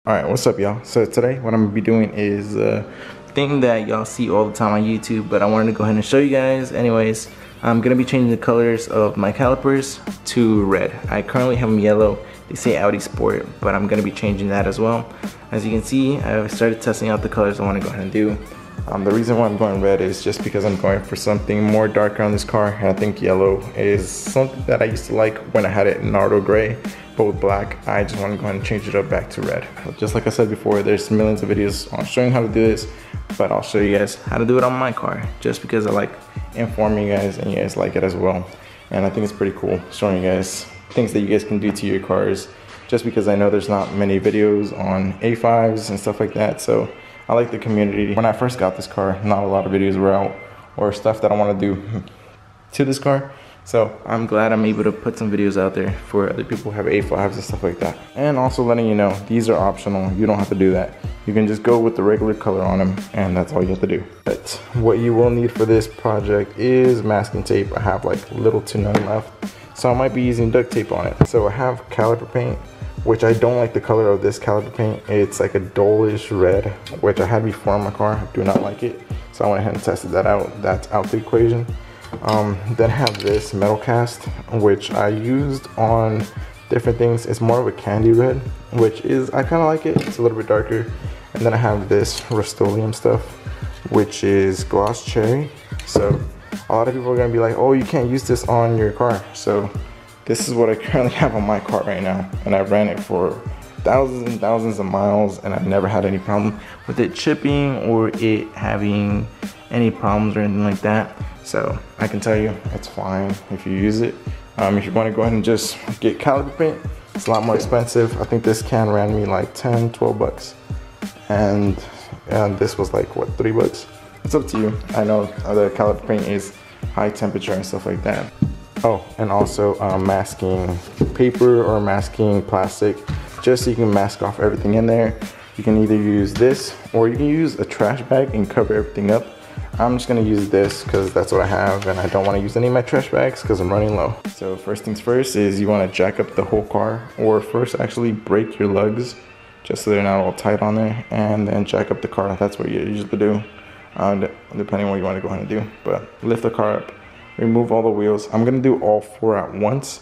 Alright, what's up y'all? So today what I'm gonna be doing is a thing that y'all see all the time on YouTube, but I wanted to go ahead and show you guys. Anyways, I'm gonna be changing the colors of my calipers to red. I currently have them yellow. They say Audi Sport, but I'm gonna be changing that as well. As you can see, I've started testing out the colors I want to go ahead and do. The reason why I'm going red is just because I'm going for something more darker on this car, and I think yellow is something that I used to like when I had it in Nardo gray, but with black, I just want to go ahead and change it up back to red. Just like I said before, there's millions of videos on showing how to do this, but I'll show you guys how to do it on my car, just because I like informing you guys and you guys like it as well. And I think it's pretty cool showing you guys things that you guys can do to your cars, just because I know there's not many videos on A5s and stuff like that. So I like the community. When I first got this car, not a lot of videos were out or stuff that I want to do to this car. So I'm glad I'm able to put some videos out there for other people who have A5s and stuff like that. And also letting you know, these are optional. You don't have to do that. You can just go with the regular color on them, and that's all you have to do. But what you will need for this project is masking tape. I have like little to none left, so I might be using duct tape on it. So I have caliper paint, which I don't like the color of this caliper paint. It's like a dullish red, which I had before in my car. I do not like it. So I went ahead and tested that out. That's out the equation. Then I have this metal cast, which I used on different things. It's more of a candy red, which is, I kind of like it. It's a little bit darker. And then I have this Rust-Oleum stuff, which is gloss cherry. So a lot of people are gonna be like, oh, you can't use this on your car. So this is what I currently have on my car right now, and I ran it for thousands and thousands of miles, and I've never had any problem with it chipping or it having any problems or anything like that. So I can tell you it's fine if you use it. If you want to go ahead and just get caliper paint, it's a lot more expensive. I think this can ran me like 10, 12 bucks, and this was like what, 3 bucks. It's up to you. I know the caliper paint is high temperature and stuff like that. Oh, and also masking paper or masking plastic, just so you can mask off everything in there. You can either use this or you can use a trash bag and cover everything up. I'm just gonna use this because that's what I have, and I don't want to use any of my trash bags because I'm running low. So first things first is you want to jack up the whole car, or first actually break your lugs just so they're not all tight on there, and then jack up the car. That's what you usually do, depending on what you want to go ahead and do. But lift the car up, remove all the wheels. I'm gonna do all 4 at once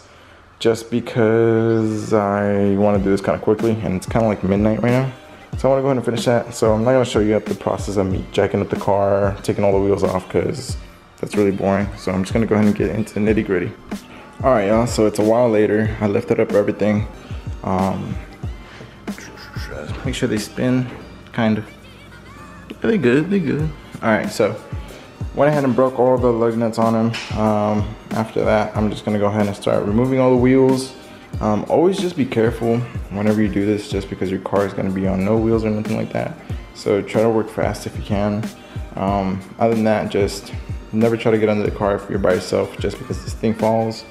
just because I want to do this kind of quickly, and it's kind of like midnight right now. So I want to go ahead and finish that. So I'm not going to show you up the process of me jacking up the car, taking all the wheels off, because that's really boring. So I'm just going to go ahead and get into the nitty gritty. Alright y'all, so it's a while later. I lifted up everything. Make sure they spin, kind of. Yeah, they're good, they're good. Alright, so went ahead and broke all the lug nuts on them. After that, I'm just going to go ahead and start removing all the wheels. Always just be careful whenever you do this, just because your car is going to be on no wheels or nothing like that. So try to work fast if you can. Other than that, just never try to get under the car if you're by yourself, just because this thing falls.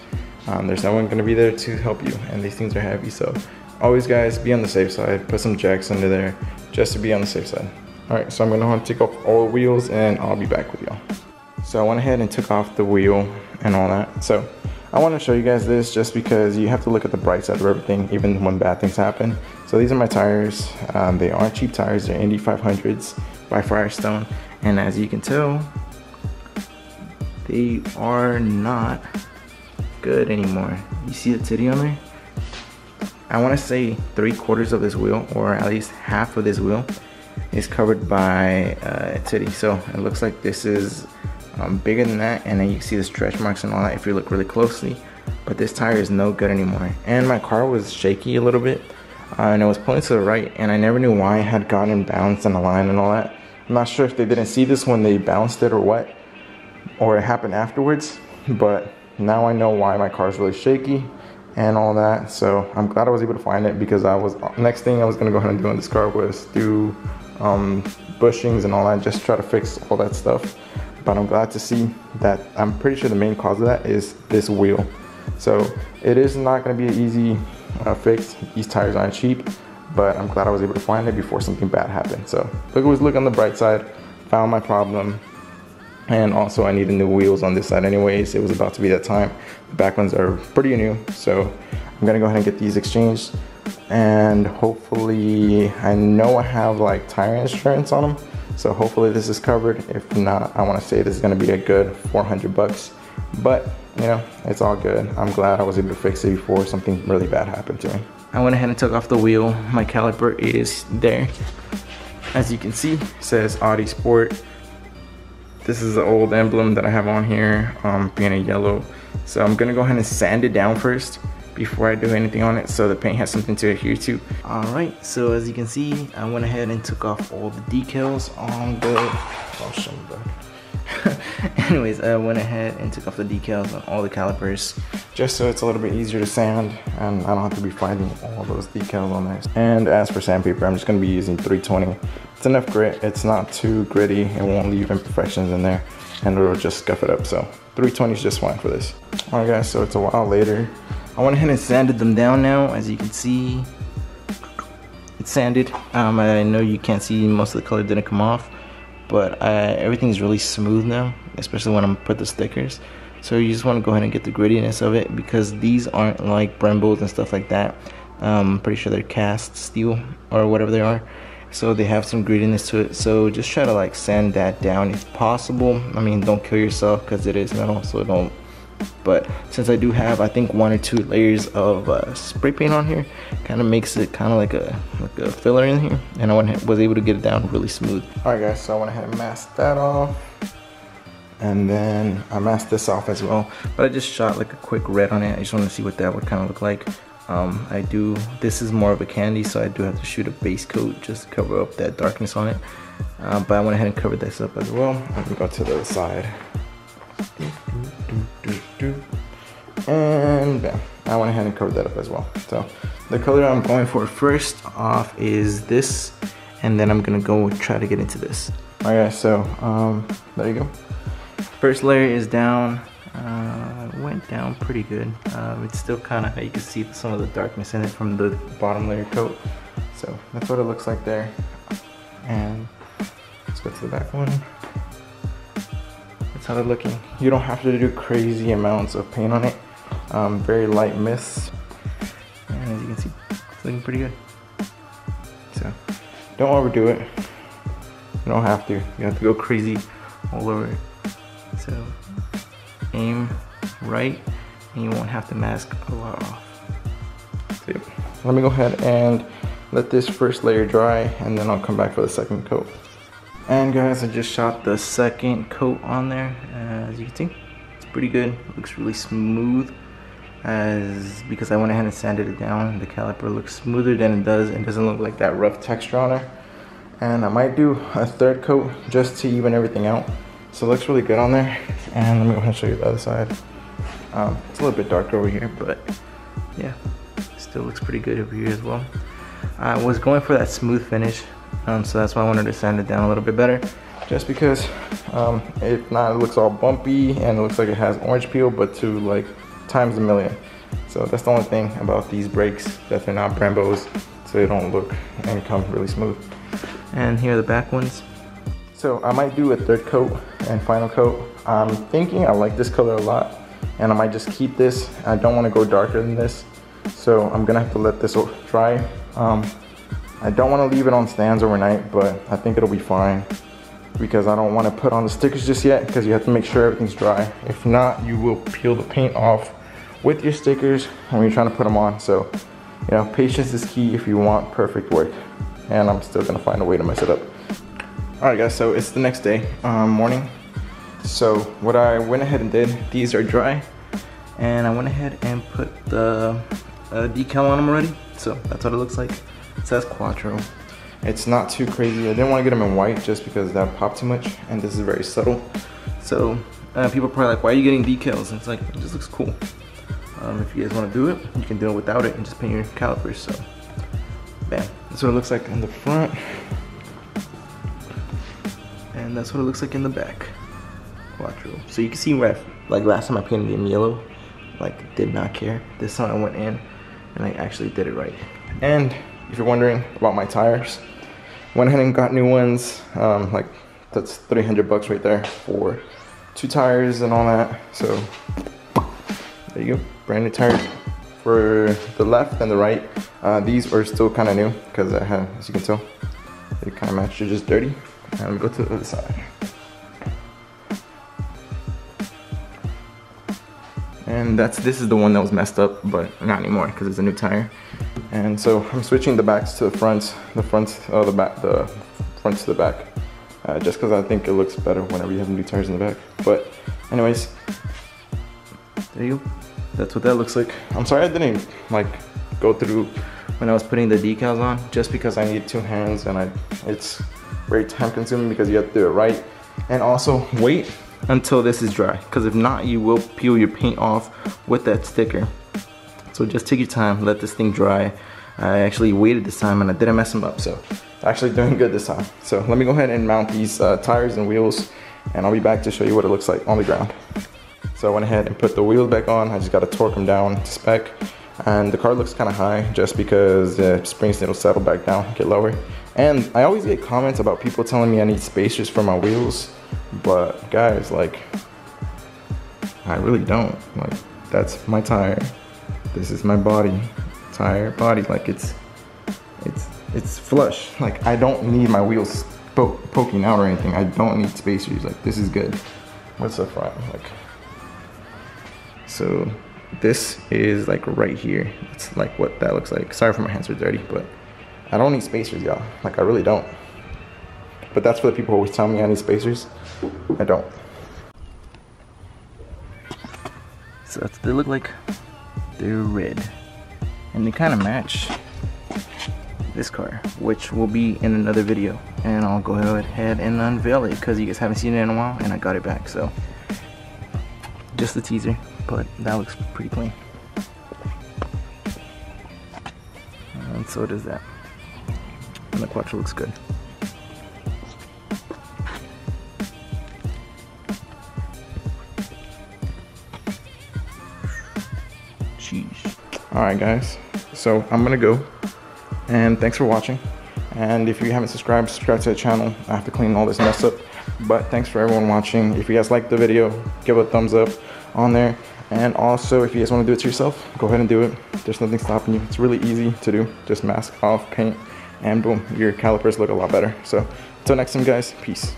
There's no one going to be there to help you, and these things are heavy. So always, guys, be on the safe side. Put some jacks under there just to be on the safe side. Alright, so I'm going to want to take off all the wheels, and I'll be back with y'all. So I went ahead and took off the wheel and all that. So I want to show you guys this just because you have to look at the bright side of everything, even when bad things happen. So these are my tires. They aren't cheap tires. They're Indy 500s by Firestone. And as you can tell, they are not good anymore. You see the titty on there? I want to say 3/4 of this wheel, or at least half of this wheel, is covered by titty. So it looks like this is bigger than that, and then you can see the stretch marks and all that if you look really closely. But this tire is no good anymore, and my car was shaky a little bit, and it was pulling to the right, and I never knew why it had gotten bounced in the line and all that. I'm not sure if they didn't see this when they bounced it or what, or it happened afterwards, but now I know why my car is really shaky and all that. So I'm glad I was able to find it, because next thing I was gonna go ahead and do on this car was do bushings and all that, just try to fix all that stuff. But I'm glad to see that I'm pretty sure the main cause of that is this wheel. So it is not going to be an easy fix. These tires aren't cheap, but I'm glad I was able to find it before something bad happened. So always look on the bright side. Found my problem, and also I needed new wheels on this side anyways. It was about to be that time. The back ones are pretty new, so I'm gonna go ahead and get these exchanged. and hopefully I know I have like tire insurance on them, so hopefully this is covered. If not, I want to say this is going to be a good 400 bucks, but you know, it's all good. I'm glad I was able to fix it before something really bad happened to me. I went ahead and took off the wheel. My caliper is there. As you can see, it says Audi Sport. This is the old emblem that I have on here, being a yellow. So I'm gonna go ahead and sand it down first before I do anything on it, so the paint has something to adhere to. All right, so as you can see, I went ahead and took off all the decals on the, I'll show you that. Anyways, I went ahead and took off the decals on all the calipers, just so it's a little bit easier to sand and I don't have to be finding all those decals on there. And as for sandpaper, I'm just gonna be using 320. It's enough grit, it's not too gritty, it won't leave imperfections in there, and it'll just scuff it up, so 320 is just fine for this. All right guys, so it's a while later. I went ahead and sanded them down now. As you can see, it's sanded. I know you can't see, most of the color didn't come off, but everything's really smooth now, especially when I'm put the stickers. So you just want to go ahead and get the grittiness of it, because these aren't like Brembos and stuff like that. I'm pretty sure they're cast steel or whatever they are, so they have some grittiness to it. So just try to like sand that down if possible. I mean, don't kill yourself because it is metal, so don't. But since I do have, I think 1 or 2 layers of spray paint on here, kind of makes it kind of like a filler in here, and I was able to get it down really smooth. All right guys, so I went ahead and masked that off, and then I masked this off as well, but I just shot like a quick red on it. I just want to see what that would kind of look like. This is more of a candy, so I do have to shoot a base coat just to cover up that darkness on it, but I went ahead and covered this up as well. Let me go to the other side. And bam, I went ahead and covered that up as well. So the color I'm going for first off is this, and then I'm gonna go try to get into this. All right guys, so there you go. First layer is down. Went down pretty good. It's still kind of, you can see some of the darkness in it from the bottom layer coat. So that's what it looks like there. And let's go to the back one. That's how they're looking. You don't have to do crazy amounts of paint on it. Very light mists. And as you can see, it's looking pretty good. So don't overdo it. You don't have to. You have to go crazy all over it. So aim right, and you won't have to mask a lot off. So let me go ahead and let this first layer dry, and then I'll come back for the second coat. And guys, I just shot the second coat on there. As you can see, it's pretty good. It looks really smooth, because I went ahead and sanded it down. The caliper looks smoother than it does. It doesn't look like that rough texture on there. And I might do a third coat just to even everything out. So it looks really good on there. And let me go ahead and show you the other side. It's a little bit darker over here, but yeah, still looks pretty good over here as well. I was going for that smooth finish, so that's why I wanted to sand it down a little bit better, just because if not, it looks all bumpy and it looks like it has orange peel, but to like times a million. So that's the only thing about these brakes, that they're not Brembos, so they don't look and come really smooth. And here are the back ones. So I might do a third coat and final coat. I'm thinking I like this color a lot, and I might just keep this. I don't want to go darker than this, so I'm gonna have to let this dry. I don't want to leave it on stands overnight, but I think it'll be fine, because I don't want to put on the stickers just yet, because you have to make sure everything's dry. If not, you will peel the paint off with your stickers when you're trying to put them on. So, you know, patience is key if you want perfect work, and I'm still gonna find a way to mess it up. All right guys, so it's the next day, morning. So what I went ahead and did, these are dry, and I went ahead and put the decal on them already. So that's what it looks like. It says Quattro. It's not too crazy. I didn't want to get them in white just because that would pop too much, and this is very subtle. So people are probably like, why are you getting decals? And it's like, it just looks cool. If you guys want to do it, you can do it without it and just paint your calipers. So bam, that's what it looks like in the front, and that's what it looks like in the back. Quattro. So you can see where, like last time I painted it in yellow, like did not care. This time I went in and I actually did it right. And if you're wondering about my tires, went ahead and got new ones. Like that's 300 bucks right there for 2 tires and all that. So there you go, brand new tires for the left and the right, these are still kind of new because I have, as you can tell, they kind of match. They're just dirty. And we go to the other side. And this is the one that was messed up, but not anymore because it's a new tire. And so I'm switching the backs to the front to the back, just because I think it looks better whenever you have new tires in the back. But anyways, there you go. That's what that looks like. I'm sorry I didn't like go through when I was putting the decals on, just because I need 2 hands and it's very time consuming because you have to do it right. And also wait until this is dry, because if not, you will peel your paint off with that sticker. So just take your time, let this thing dry. I actually waited this time and I didn't mess them up, so actually doing good this time. So let me go ahead and mount these tires and wheels, and I'll be back to show you what it looks like on the ground. So I went ahead and put the wheels back on. I just got to torque them down to spec, and the car looks kind of high just because the springs need to settle back down, get lower. And I always get comments about people telling me I need spacers for my wheels, but guys, like, I really don't. Like, that's my tire. This is my body, tire, body. Like, it's flush. Like, I don't need my wheels poking out or anything. I don't need spacers. Like, this is good. What's the front? Like, so this is like right here. It's like what that looks like. Sorry if my hands are dirty, but I don't need spacers, y'all. Like, I really don't. But that's for the people who always tell me I need spacers. I don't. So that's what they look like. They're red. And they kind of match this car, which will be in another video. And I'll go ahead and unveil it because you guys haven't seen it in a while and I got it back. So just the teaser, but that looks pretty clean. And so does that. And the Quattro looks good. Jeez. Alright guys, so I'm gonna go, and thanks for watching. And if you haven't subscribed to the channel. I have to clean all this mess up, but thanks for everyone watching. If you guys liked the video, give it a thumbs up on there. And also, if you guys want to do it to yourself, go ahead and do it. There's nothing stopping you. It's really easy to do. Just mask off, paint, and boom, your calipers look a lot better. So until next time guys, peace.